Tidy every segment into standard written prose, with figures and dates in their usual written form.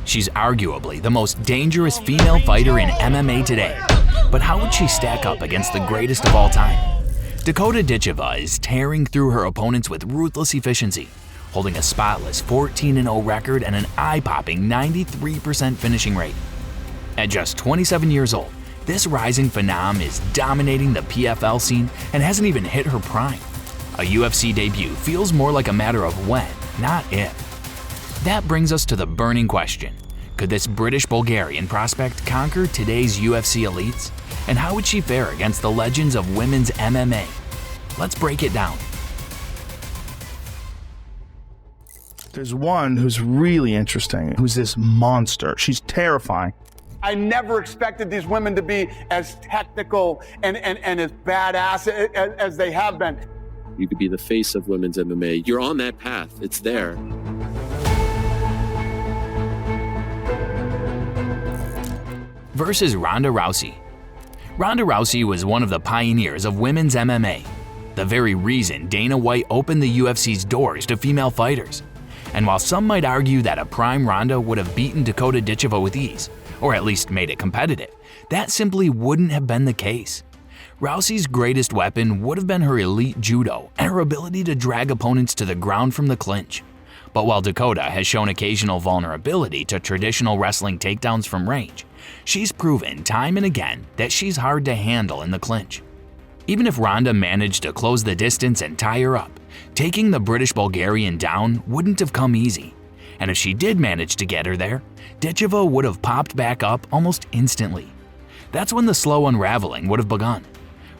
She's arguably the most dangerous female fighter in MMA today. But how would she stack up against the greatest of all time? Dakota Ditcheva is tearing through her opponents with ruthless efficiency, holding a spotless 14-0 record and an eye-popping 93% finishing rate. At just 27 years old, this rising phenom is dominating the PFL scene and hasn't even hit her prime. A UFC debut feels more like a matter of when, not if. That brings us to the burning question: could this British Bulgarian prospect conquer today's UFC elites? And how would she fare against the legends of women's MMA? Let's break it down. There's one who's really interesting, who's this monster. She's terrifying. I never expected these women to be as technical and as badass as they have been. You could be the face of women's MMA. You're on that path. It's there. Versus Ronda Rousey. Ronda Rousey was one of the pioneers of women's MMA, the very reason Dana White opened the UFC's doors to female fighters. And while some might argue that a prime Ronda would have beaten Dakota Ditcheva with ease, or at least made it competitive, that simply wouldn't have been the case. Rousey's greatest weapon would have been her elite judo and her ability to drag opponents to the ground from the clinch. But while Dakota has shown occasional vulnerability to traditional wrestling takedowns from range, she's proven time and again that she's hard to handle in the clinch. Even if Ronda managed to close the distance and tie her up, taking the British Bulgarian down wouldn't have come easy. And if she did manage to get her there, Ditcheva would have popped back up almost instantly. That's when the slow unraveling would have begun.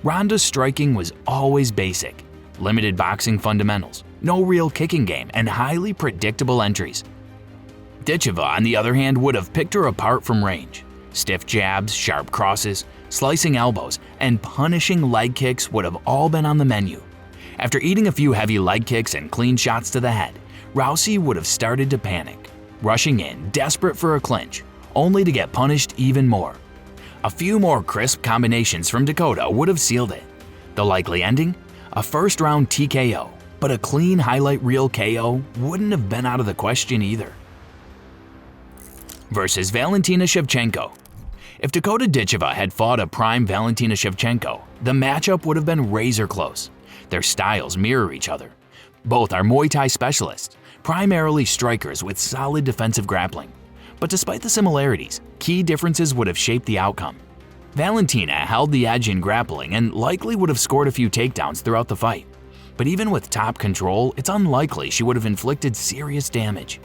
Ronda's striking was always basic: limited boxing fundamentals, no real kicking game, and highly predictable entries. Ditcheva, on the other hand, would have picked her apart from range. Stiff jabs, sharp crosses, slicing elbows, and punishing leg kicks would have all been on the menu. After eating a few heavy leg kicks and clean shots to the head, Rousey would have started to panic, rushing in desperate for a clinch, only to get punished even more. A few more crisp combinations from Dakota would have sealed it. The likely ending? A first-round TKO, but a clean highlight reel KO wouldn't have been out of the question either. Versus Valentina Shevchenko. If Dakota Ditcheva had fought a prime Valentina Shevchenko, the matchup would have been razor close. Their styles mirror each other. Both are Muay Thai specialists, primarily strikers with solid defensive grappling. But despite the similarities, key differences would have shaped the outcome. Valentina held the edge in grappling and likely would have scored a few takedowns throughout the fight. But even with top control, it's unlikely she would have inflicted serious damage.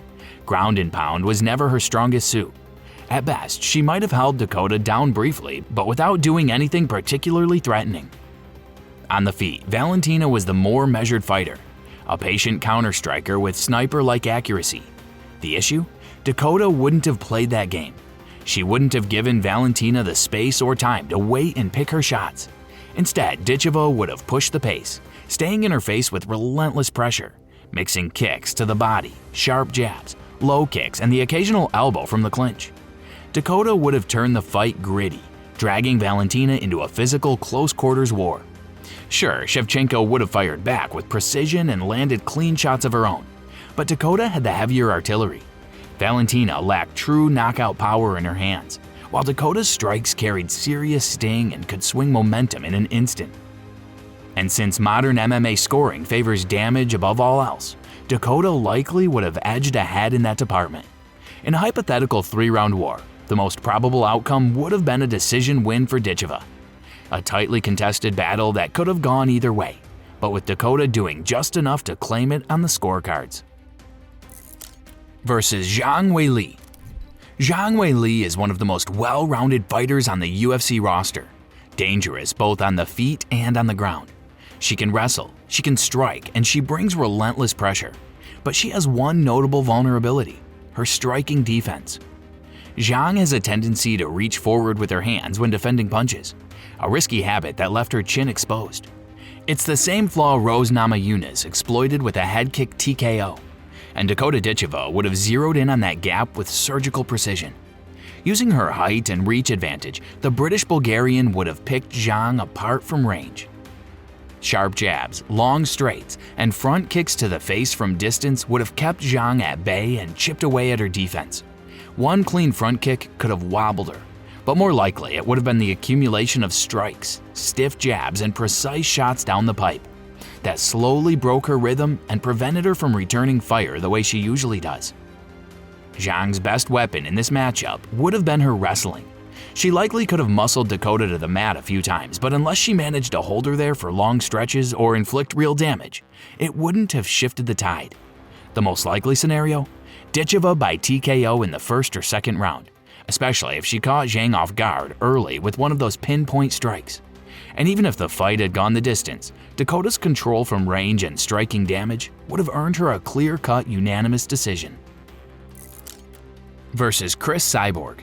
Ground and pound was never her strongest suit. At best, she might have held Dakota down briefly, but without doing anything particularly threatening. On the feet, Valentina was the more measured fighter, a patient counter-striker with sniper-like accuracy. The issue? Dakota wouldn't have played that game. She wouldn't have given Valentina the space or time to wait and pick her shots. Instead, Ditcheva would have pushed the pace, staying in her face with relentless pressure, mixing kicks to the body, sharp jabs, low kicks, and the occasional elbow from the clinch. Dakota would have turned the fight gritty, dragging Valentina into a physical close-quarters war. Sure, Shevchenko would have fired back with precision and landed clean shots of her own, but Dakota had the heavier artillery. Valentina lacked true knockout power in her hands, while Dakota's strikes carried serious sting and could swing momentum in an instant. And since modern MMA scoring favors damage above all else, Dakota likely would have edged ahead in that department. In a hypothetical 3-round war, the most probable outcome would have been a decision win for Ditcheva. A tightly contested battle that could have gone either way, but with Dakota doing just enough to claim it on the scorecards. Versus Zhang Weili. Zhang Weili is one of the most well-rounded fighters on the UFC roster, dangerous both on the feet and on the ground. She can wrestle, she can strike, and she brings relentless pressure. But she has one notable vulnerability: her striking defense. Zhang has a tendency to reach forward with her hands when defending punches, a risky habit that left her chin exposed. It's the same flaw Rose Namajunas exploited with a head kick TKO, and Dakota Ditcheva would have zeroed in on that gap with surgical precision. Using her height and reach advantage, the British Bulgarian would have picked Zhang apart from range. Sharp jabs, long straights, and front kicks to the face from distance would have kept Zhang at bay and chipped away at her defense. One clean front kick could have wobbled her, but more likely it would have been the accumulation of strikes, stiff jabs, and precise shots down the pipe that slowly broke her rhythm and prevented her from returning fire the way she usually does. Zhang's best weapon in this matchup would have been her wrestling. She likely could have muscled Dakota to the mat a few times, but unless she managed to hold her there for long stretches or inflict real damage, it wouldn't have shifted the tide. The most likely scenario? Ditcheva by TKO in the first or second round, especially if she caught Zhang off guard early with one of those pinpoint strikes. And even if the fight had gone the distance, Dakota's control from range and striking damage would have earned her a clear-cut unanimous decision. Versus Cris Cyborg.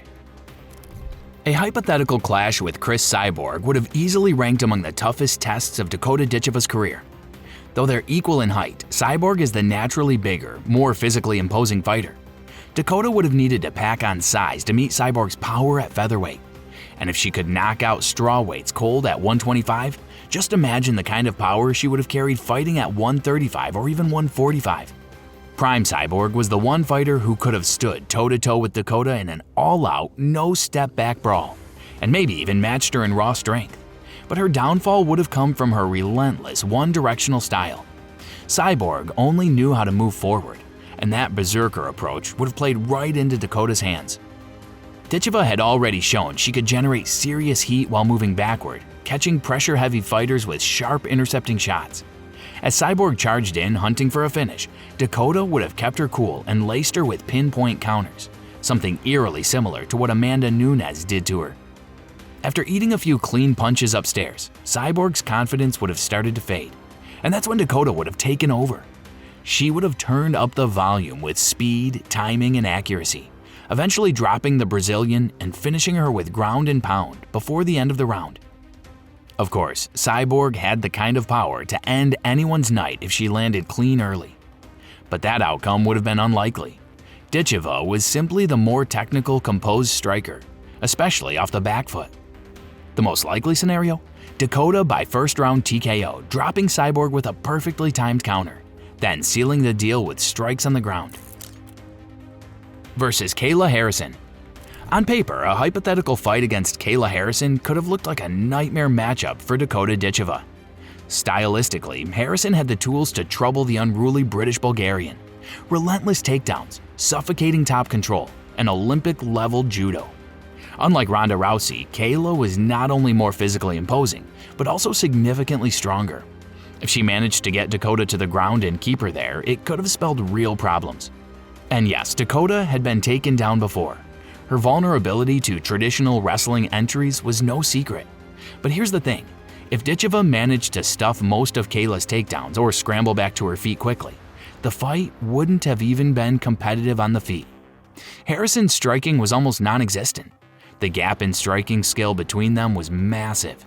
A hypothetical clash with Cris Cyborg would have easily ranked among the toughest tests of Dakota Ditcheva's career. Though they're equal in height, Cyborg is the naturally bigger, more physically imposing fighter. Dakota would have needed to pack on size to meet Cyborg's power at featherweight. And if she could knock out strawweights cold at 125, just imagine the kind of power she would have carried fighting at 135 or even 145. Prime Cyborg was the one fighter who could have stood toe-to-toe with Dakota in an all-out, no-step-back brawl, and maybe even matched her in raw strength. But her downfall would have come from her relentless, one-directional style. Cyborg only knew how to move forward, and that berserker approach would have played right into Dakota's hands. Ditcheva had already shown she could generate serious heat while moving backward, catching pressure-heavy fighters with sharp intercepting shots. As Cyborg charged in, hunting for a finish, Dakota would have kept her cool and laced her with pinpoint counters, something eerily similar to what Amanda Nunes did to her. After eating a few clean punches upstairs, Cyborg's confidence would have started to fade, and that's when Dakota would have taken over. She would have turned up the volume with speed, timing, and accuracy, eventually dropping the Brazilian and finishing her with ground and pound before the end of the round. Of course, Cyborg had the kind of power to end anyone's night if she landed clean early. But that outcome would have been unlikely. Ditcheva was simply the more technical, composed striker, especially off the back foot. The most likely scenario? Dakota by first-round TKO, dropping Cyborg with a perfectly timed counter, then sealing the deal with strikes on the ground. Versus Kayla Harrison. On paper, a hypothetical fight against Kayla Harrison could have looked like a nightmare matchup for Dakota Ditcheva. Stylistically, Harrison had the tools to trouble the unruly British Bulgarian. Relentless takedowns, suffocating top control, and Olympic-level judo. Unlike Ronda Rousey, Kayla was not only more physically imposing, but also significantly stronger. If she managed to get Dakota to the ground and keep her there, it could have spelled real problems. And yes, Dakota had been taken down before. Her vulnerability to traditional wrestling entries was no secret. But here's the thing, if Ditcheva managed to stuff most of Kayla's takedowns or scramble back to her feet quickly, the fight wouldn't have even been competitive on the feet. Harrison's striking was almost non-existent. The gap in striking skill between them was massive.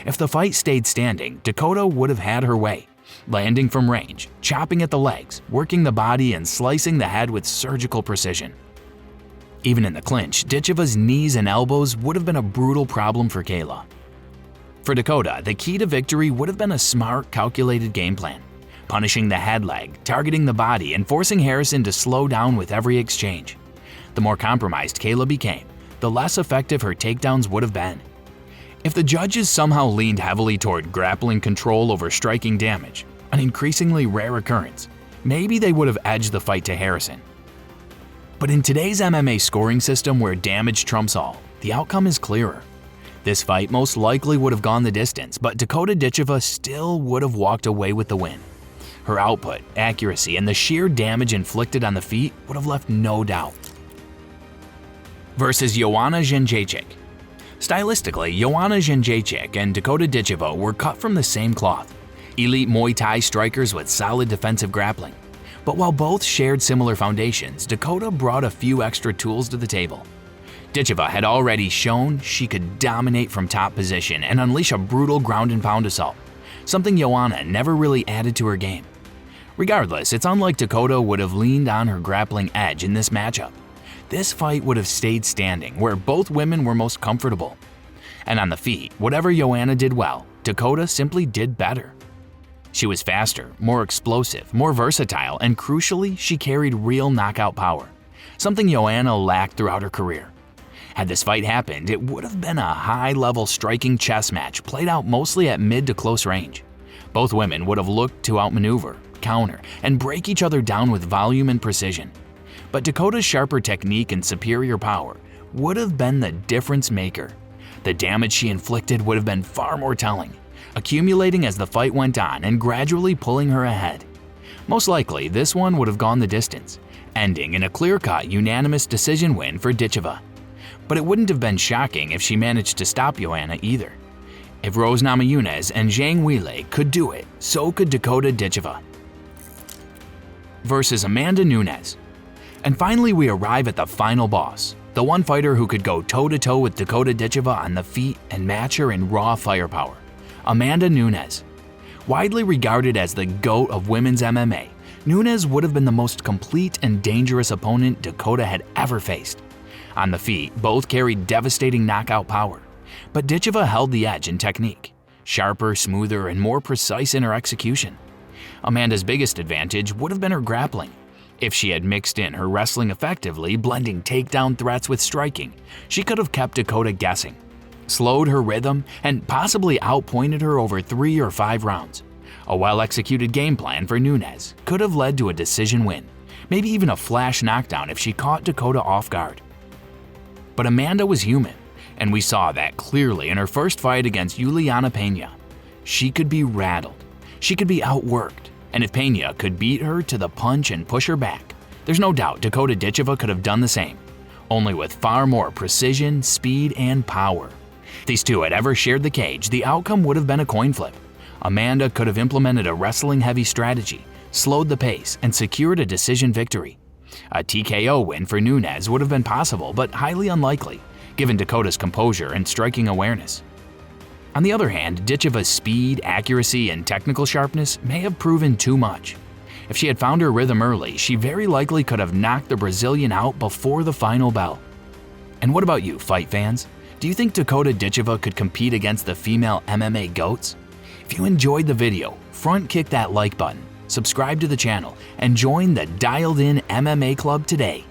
If the fight stayed standing, Dakota would have had her way, landing from range, chopping at the legs, working the body, and slicing the head with surgical precision. Even in the clinch, Ditcheva's knees and elbows would have been a brutal problem for Kayla. For Dakota, the key to victory would have been a smart, calculated game plan, punishing the head leg, targeting the body, and forcing Harrison to slow down with every exchange. The more compromised Kayla became, the less effective her takedowns would have been. If the judges somehow leaned heavily toward grappling control over striking damage, an increasingly rare occurrence, maybe they would have edged the fight to Harrison. But in today's MMA scoring system where damage trumps all, the outcome is clearer. This fight most likely would have gone the distance, but Dakota Ditcheva still would have walked away with the win. Her output, accuracy, and the sheer damage inflicted on the feet would have left no doubt. Versus Joanna Jędrzejczyk. Stylistically, Joanna Jędrzejczyk and Dakota Ditcheva were cut from the same cloth, elite Muay Thai strikers with solid defensive grappling. But while both shared similar foundations, Dakota brought a few extra tools to the table. Ditcheva had already shown she could dominate from top position and unleash a brutal ground and pound assault, something Joanna never really added to her game. Regardless, it's unlike Dakota would have leaned on her grappling edge in this matchup. This fight would have stayed standing where both women were most comfortable. And on the feet, whatever Joanna did well, Dakota simply did better. She was faster, more explosive, more versatile, and crucially, she carried real knockout power. something Joanna lacked throughout her career. Had this fight happened, it would have been a high-level striking chess match played out mostly at mid to close range. Both women would have looked to outmaneuver, counter, and break each other down with volume and precision. But Dakota's sharper technique and superior power would have been the difference maker. The damage she inflicted would have been far more telling, accumulating as the fight went on and gradually pulling her ahead. Most likely, this one would have gone the distance, ending in a clear-cut unanimous decision win for Ditcheva. But it wouldn't have been shocking if she managed to stop Joanna either. If Rose Namajunas and Zhang Weili could do it, so could Dakota Ditcheva. Versus Amanda Nunes. And finally we arrive at the final boss, the one fighter who could go toe-to-toe with Dakota Ditcheva on the feet and match her in raw firepower, Amanda Nunes. Widely regarded as the GOAT of women's MMA, Nunes would have been the most complete and dangerous opponent Dakota had ever faced. On the feet, both carried devastating knockout power, but Ditcheva held the edge in technique, sharper, smoother, and more precise in her execution. Amanda's biggest advantage would have been her grappling. If she had mixed in her wrestling effectively, blending takedown threats with striking, she could have kept Dakota guessing, slowed her rhythm, and possibly outpointed her over 3 or 5 rounds. A well-executed game plan for Nunes could have led to a decision win, maybe even a flash knockdown if she caught Dakota off guard. But Amanda was human, and we saw that clearly in her first fight against Juliana Pena. She could be rattled, she could be outworked, and if Pena could beat her to the punch and push her back, there's no doubt Dakota Ditcheva could have done the same, only with far more precision, speed, and power. If these two had ever shared the cage, the outcome would have been a coin flip. Amanda could have implemented a wrestling-heavy strategy, slowed the pace, and secured a decision victory. A TKO win for Nunes would have been possible, but highly unlikely, given Dakota's composure and striking awareness. On the other hand, Ditcheva's speed, accuracy, and technical sharpness may have proven too much. If she had found her rhythm early, she very likely could have knocked the Brazilian out before the final bell. And what about you, fight fans? Do you think Dakota Ditcheva could compete against the female MMA GOATs? If you enjoyed the video, front kick that like button, subscribe to the channel, and join the Dialed In MMA Club today.